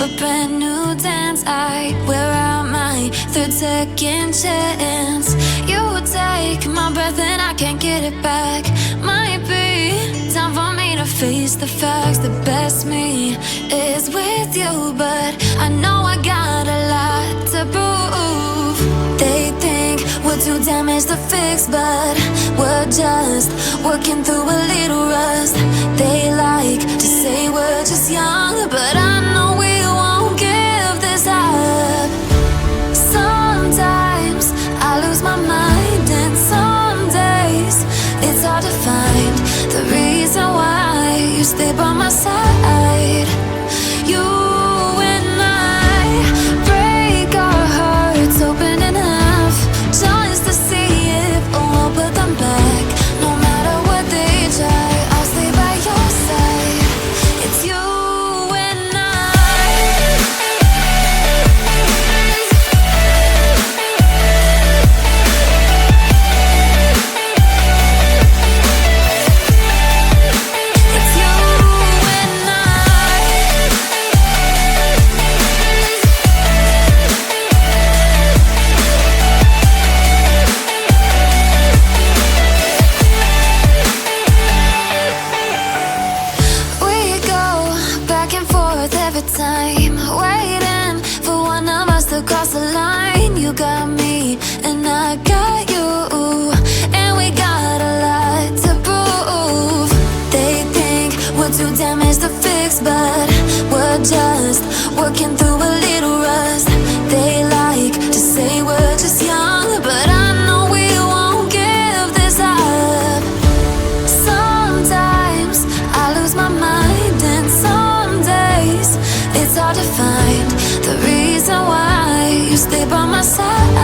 a brand new dance. I wear out my third second chance. You take my breath and I can't get it back. Might be time for me to face the facts. The best me is with you, but I know I got a lot to prove. They think we're too damaged to fix, but we're just working through a little rust. They like to say we're just young, but I know we won't give this up. Sometimes I lose my mind, and some days it's hard to find the reason why you stay by my side. You and I break our hearts open in half, just to see if we'll put them back. No matter what they try, I'll stay by your side. It's you and I. It's you and I. We go back and forth every time, waiting for one of us to cross the line. You got me and I got you, and we got a lot to prove. They think we're too damaged to fix, but we're just working through a little rust. They like to say we're just young, but I know we won't give this up. Sometimes I lose my mind, and some days it's hard to find the reason why you stay by my side.